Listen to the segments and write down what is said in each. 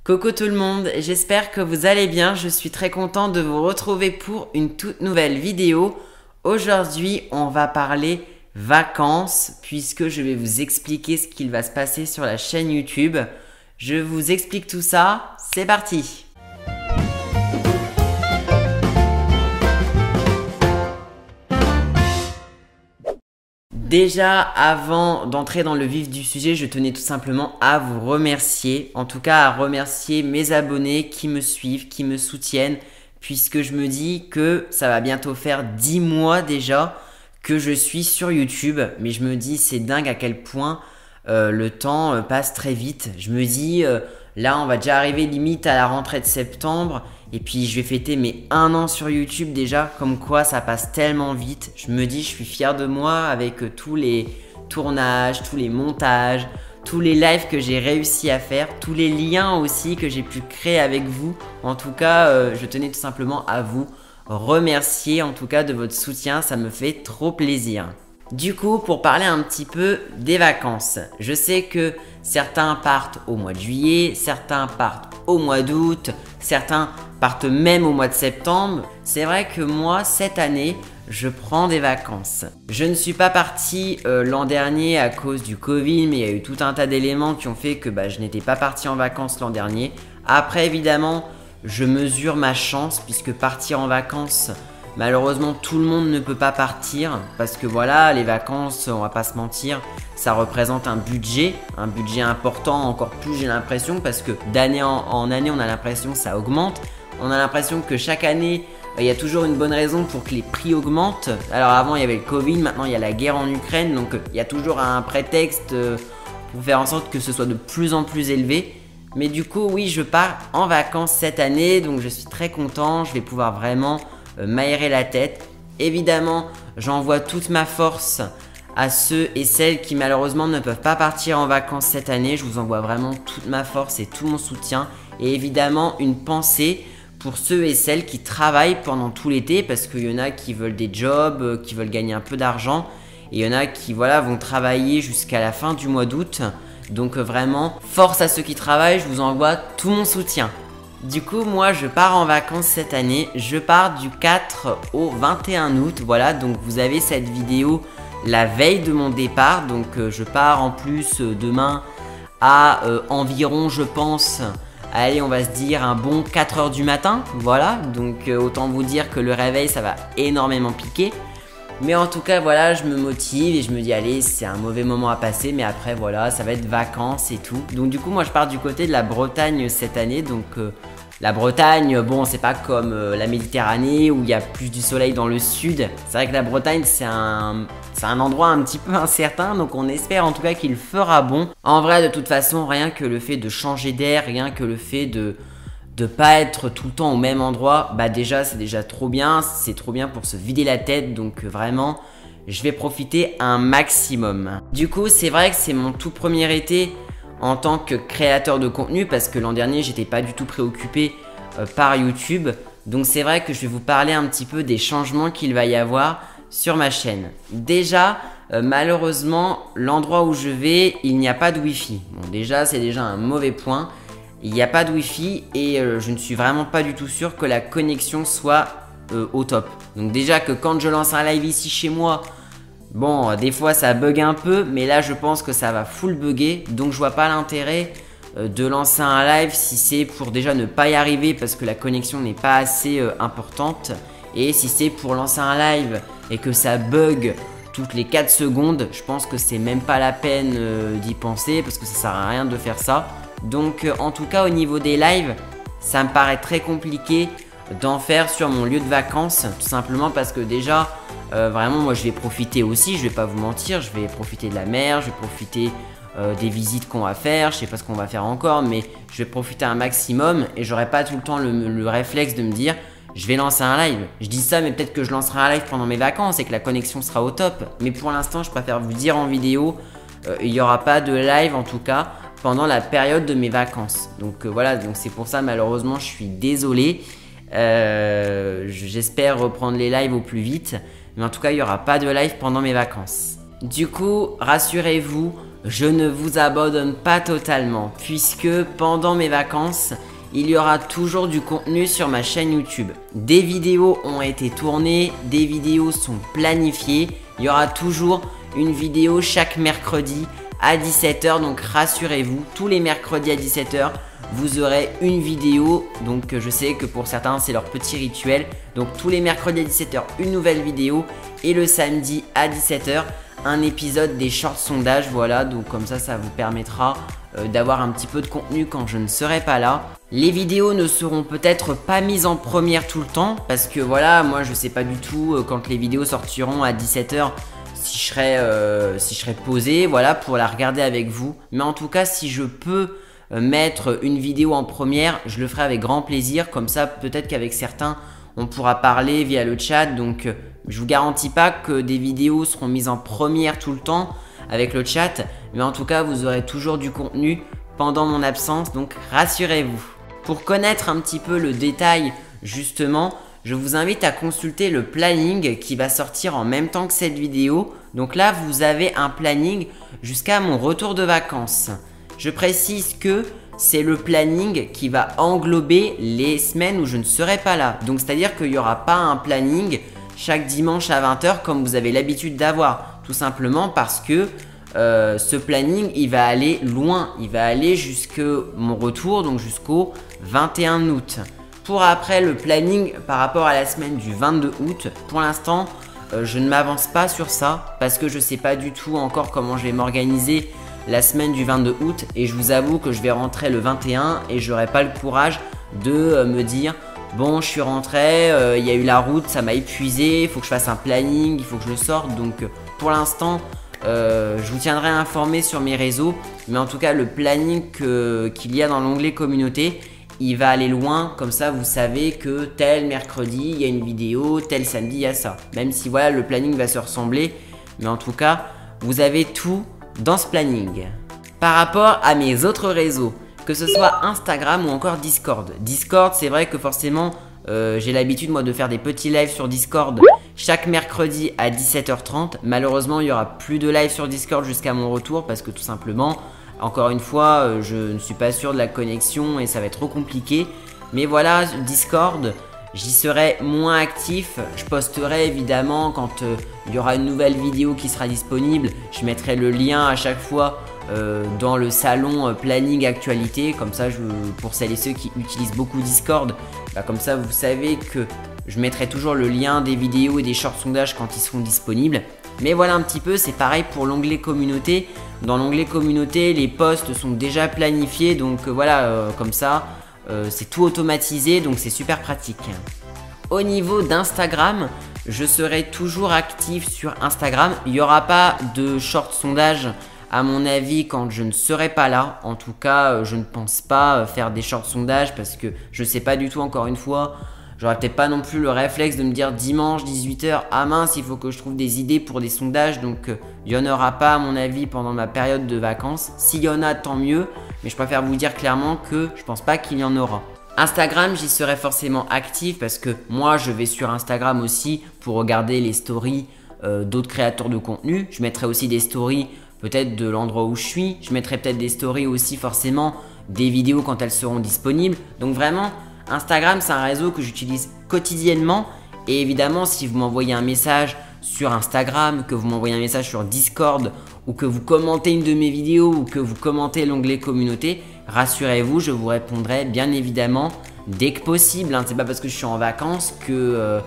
Coucou tout le monde, j'espère que vous allez bien, je suis très content de vous retrouver pour une toute nouvelle vidéo. Aujourd'hui, on va parler vacances puisque je vais vous expliquer ce qu'il va se passer sur la chaîne YouTube. Je vous explique tout ça, c'est parti! Déjà, avant d'entrer dans le vif du sujet, je tenais tout simplement à vous remercier, en tout cas à remercier mes abonnés qui me suivent, qui me soutiennent, puisque je me dis que ça va bientôt faire 10 mois déjà que je suis sur YouTube, mais je me dis c'est dingue à quel point le temps passe très vite. Je me dis là on va déjà arriver limite à la rentrée de septembre et puis je vais fêter mes 1 an sur YouTube déjà, comme quoi ça passe tellement vite. Je me dis je suis fier de moi avec tous les tournages, tous les montages, tous les lives que j'ai réussi à faire, tous les liens aussi que j'ai pu créer avec vous. En tout cas, je tenais tout simplement à vous remercier en tout cas de votre soutien, ça me fait trop plaisir. Du coup, pour parler un petit peu des vacances, je sais que certains partent au mois de juillet, certains partent au mois d'août, certains partent même au mois de septembre. C'est vrai que moi, cette année, je prends des vacances. Je ne suis pas parti l'an dernier à cause du Covid, mais il y a eu tout un tas d'éléments qui ont fait que je n'étais pas parti en vacances l'an dernier. Après, évidemment, je mesure ma chance puisque partir en vacances, malheureusement, tout le monde ne peut pas partir parce que voilà, les vacances, on va pas se mentir, ça représente un budget important encore plus, j'ai l'impression, parce que d'année en année, on a l'impression que ça augmente. On a l'impression que chaque année, il y a toujours une bonne raison pour que les prix augmentent. Alors avant, il y avait le Covid, maintenant il y a la guerre en Ukraine, donc il y a toujours un prétexte pour faire en sorte que ce soit de plus en plus élevé. Mais du coup, oui, je pars en vacances cette année, donc je suis très content, je vais pouvoir vraiment m'aérer la tête. Évidemment, j'envoie toute ma force à ceux et celles qui malheureusement ne peuvent pas partir en vacances cette année. Je vous envoie vraiment toute ma force et tout mon soutien. Et évidemment, une pensée pour ceux et celles qui travaillent pendant tout l'été, parce qu'il y en a qui veulent des jobs, qui veulent gagner un peu d'argent. Et il y en a qui vont travailler jusqu'à la fin du mois d'août. Donc vraiment, force à ceux qui travaillent, je vous envoie tout mon soutien. Du coup, moi, je pars en vacances cette année. Je pars du 4 au 21 août. Voilà, donc vous avez cette vidéo la veille de mon départ. Donc, je pars en plus demain à environ, je pense, allez, on va se dire un bon 4 h du matin. Voilà, donc autant vous dire que le réveil, ça va énormément piquer. Mais en tout cas, voilà, je me motive et je me dis, allez, c'est un mauvais moment à passer. Mais après, voilà, ça va être vacances et tout. Donc du coup, moi, je pars du côté de la Bretagne cette année. Donc la Bretagne, bon, c'est pas comme la Méditerranée où il y a plus du soleil dans le sud. C'est vrai que la Bretagne, c'est un endroit un petit peu incertain. Donc on espère en tout cas qu'il fera bon. En vrai, de toute façon, rien que le fait de changer d'air, rien que le fait de pas être tout le temps au même endroit, déjà c'est déjà trop bien, c'est trop bien pour se vider la tête, donc vraiment je vais profiter un maximum. Du coup c'est vrai que c'est mon tout premier été en tant que créateur de contenu parce que l'an dernier j'étais pas du tout préoccupé par YouTube, donc c'est vrai que je vais vous parler un petit peu des changements qu'il va y avoir sur ma chaîne. Déjà malheureusement l'endroit où je vais il n'y a pas de wifi, bon déjà c'est déjà un mauvais point. Il n'y a pas de wifi et je ne suis vraiment pas du tout sûr que la connexion soit au top. Donc déjà que quand je lance un live ici chez moi, bon des fois ça bug un peu, mais là je pense que ça va full bugger. Donc je vois pas l'intérêt de lancer un live si c'est pour déjà ne pas y arriver parce que la connexion n'est pas assez importante. Et si c'est pour lancer un live et que ça bug toutes les 4 secondes, je pense que c'est même pas la peine d'y penser parce que ça sert à rien de faire ça. Donc en tout cas au niveau des lives, ça me paraît très compliqué d'en faire sur mon lieu de vacances. Tout simplement parce que déjà, vraiment moi je vais profiter aussi, je vais pas vous mentir, je vais profiter de la mer, je vais profiter des visites qu'on va faire, je sais pas ce qu'on va faire encore, mais je vais profiter un maximum et j'aurai pas tout le temps le réflexe de me dire je vais lancer un live. Je dis ça mais peut-être que je lancerai un live pendant mes vacances et que la connexion sera au top. Mais pour l'instant je préfère vous dire en vidéo, il n'y aura pas de live en tout cas pendant la période de mes vacances. Donc voilà, donc c'est pour ça malheureusement je suis désolé. J'espère reprendre les lives au plus vite. Mais en tout cas il n'y aura pas de live pendant mes vacances. Du coup rassurez-vous, je ne vous abandonne pas totalement, puisque pendant mes vacances, il y aura toujours du contenu sur ma chaîne YouTube. Des vidéos ont été tournées, des vidéos sont planifiées. Il y aura toujours une vidéo chaque mercredi à 17 h, donc rassurez-vous, tous les mercredis à 17 h, vous aurez une vidéo. Donc je sais que pour certains c'est leur petit rituel. Donc tous les mercredis à 17 h, une nouvelle vidéo, et le samedi à 17 h, un épisode des shorts sondages. Voilà, donc comme ça vous permettra d'avoir un petit peu de contenu quand je ne serai pas là. Les vidéos ne seront peut-être pas mises en première tout le temps, parce que voilà, moi je sais pas du tout quand les vidéos sortiront à 17 h si je serai posé, voilà, pour la regarder avec vous. Mais en tout cas, si je peux mettre une vidéo en première, je le ferai avec grand plaisir. Comme ça, peut-être qu'avec certains, on pourra parler via le chat. Donc, je vous garantis pas que des vidéos seront mises en première tout le temps avec le chat. Mais en tout cas, vous aurez toujours du contenu pendant mon absence. Donc, rassurez-vous. Pour connaître un petit peu le détail, justement, je vous invite à consulter le planning qui va sortir en même temps que cette vidéo. Donc là, vous avez un planning jusqu'à mon retour de vacances. Je précise que c'est le planning qui va englober les semaines où je ne serai pas là. Donc c'est-à-dire qu'il n'y aura pas un planning chaque dimanche à 20 h comme vous avez l'habitude d'avoir. Tout simplement parce que ce planning, il va aller loin. Il va aller jusqu'à mon retour, donc jusqu'au 21 août. Pour après le planning par rapport à la semaine du 22 août, pour l'instant, je ne m'avance pas sur ça parce que je ne sais pas du tout encore comment je vais m'organiser la semaine du 22 août, et je vous avoue que je vais rentrer le 21 et je n'aurai pas le courage de me dire bon, je suis rentré, il y a eu la route, ça m'a épuisé, il faut que je fasse un planning, il faut que je le sorte. Donc pour l'instant, je vous tiendrai informé sur mes réseaux, mais en tout cas le planning qu'il y a dans l'onglet communauté, il va aller loin. Comme ça vous savez que tel mercredi il y a une vidéo, tel samedi il y a ça. Même si voilà, le planning va se ressembler, mais en tout cas vous avez tout dans ce planning. Par rapport à mes autres réseaux, que ce soit Instagram ou encore Discord. Discord, c'est vrai que forcément j'ai l'habitude moi de faire des petits lives sur Discord chaque mercredi à 17 h 30. Malheureusement il n'y aura plus de live sur Discord jusqu'à mon retour parce que tout simplement, encore une fois, je ne suis pas sûr de la connexion et ça va être trop compliqué. Mais voilà, Discord, j'y serai moins actif. Je posterai évidemment quand il y aura une nouvelle vidéo qui sera disponible. Je mettrai le lien à chaque fois dans le salon planning actualité. Comme ça, pour celles et ceux qui utilisent beaucoup Discord, comme ça vous savez que je mettrai toujours le lien des vidéos et des short sondages quand ils seront disponibles. Mais voilà un petit peu, c'est pareil pour l'onglet communauté. Dans l'onglet communauté, les posts sont déjà planifiés, donc voilà, comme ça, c'est tout automatisé, donc c'est super pratique. Au niveau d'Instagram, je serai toujours actif sur Instagram. Il n'y aura pas de short sondage à mon avis quand je ne serai pas là. En tout cas, je ne pense pas faire des short sondages parce que je ne sais pas du tout, encore une fois. J'aurais peut-être pas non plus le réflexe de me dire dimanche 18 h, ah mince, il faut que je trouve des idées pour des sondages. Donc il n'y en aura pas à mon avis pendant ma période de vacances. S'il y en a, tant mieux. Mais je préfère vous dire clairement que je pense pas qu'il y en aura. Instagram, j'y serai forcément actif parce que moi je vais sur Instagram aussi pour regarder les stories d'autres créateurs de contenu. Je mettrai aussi des stories peut-être de l'endroit où je suis. Je mettrai peut-être des stories aussi forcément des vidéos quand elles seront disponibles. Donc vraiment, Instagram, c'est un réseau que j'utilise quotidiennement. Et évidemment, si vous m'envoyez un message sur Instagram, que vous m'envoyez un message sur Discord, ou que vous commentez une de mes vidéos, ou que vous commentez l'onglet communauté, rassurez-vous, je vous répondrai bien évidemment dès que possible. C'est pas parce que je suis en vacances que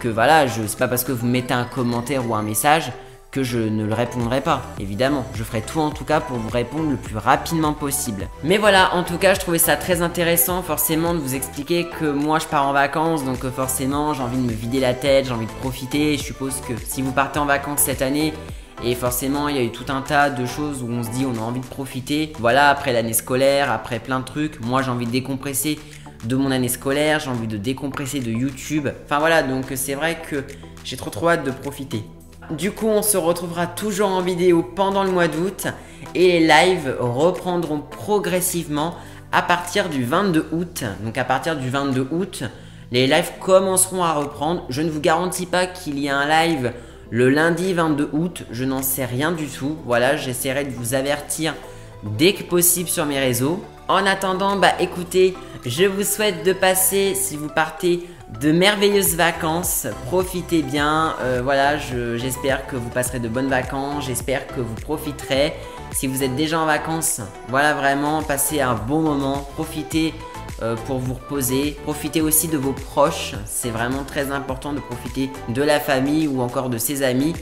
voilà, c'est pas parce que vous mettez un commentaire ou un message que je ne le répondrai pas, évidemment. Je ferai tout en tout cas pour vous répondre le plus rapidement possible. Mais voilà, en tout cas, je trouvais ça très intéressant forcément de vous expliquer que moi je pars en vacances, donc forcément j'ai envie de me vider la tête, j'ai envie de profiter. Je suppose que si vous partez en vacances cette année, et forcément il y a eu tout un tas de choses où on se dit on a envie de profiter. Voilà, après l'année scolaire, après plein de trucs, moi j'ai envie de décompresser de mon année scolaire, j'ai envie de décompresser de YouTube. Enfin voilà, donc c'est vrai que j'ai trop hâte de profiter. Du coup, on se retrouvera toujours en vidéo pendant le mois d'août et les lives reprendront progressivement à partir du 22 août. Donc à partir du 22 août, les lives commenceront à reprendre. Je ne vous garantis pas qu'il y a un live le lundi 22 août. Je n'en sais rien du tout. Voilà, j'essaierai de vous avertir dès que possible sur mes réseaux. En attendant, écoutez, je vous souhaite de passer, si vous partez, de merveilleuses vacances. Profitez bien. Voilà, j'espère que vous passerez de bonnes vacances. J'espère que vous profiterez. Si vous êtes déjà en vacances, voilà, vraiment, passez un bon moment. Profitez pour vous reposer. Profitez aussi de vos proches. C'est vraiment très important de profiter de la famille ou encore de ses amis.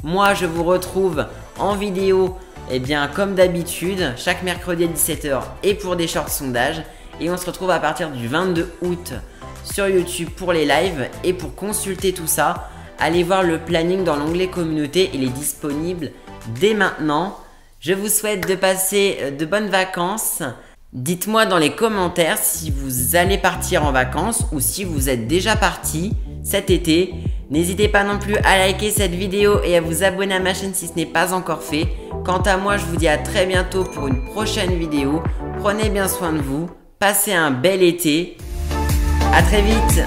Moi, je vous retrouve en vidéo, comme d'habitude, chaque mercredi à 17 h et pour des shorts sondages. Et on se retrouve à partir du 22 août sur YouTube pour les lives. Et pour consulter tout ça, allez voir le planning dans l'onglet communauté. Il est disponible dès maintenant. Je vous souhaite de passer de bonnes vacances. Dites-moi dans les commentaires si vous allez partir en vacances ou si vous êtes déjà parti cet été. N'hésitez pas non plus à liker cette vidéo et à vous abonner à ma chaîne si ce n'est pas encore fait. Quant à moi, je vous dis à très bientôt pour une prochaine vidéo. Prenez bien soin de vous. Passez un bel été. À très vite.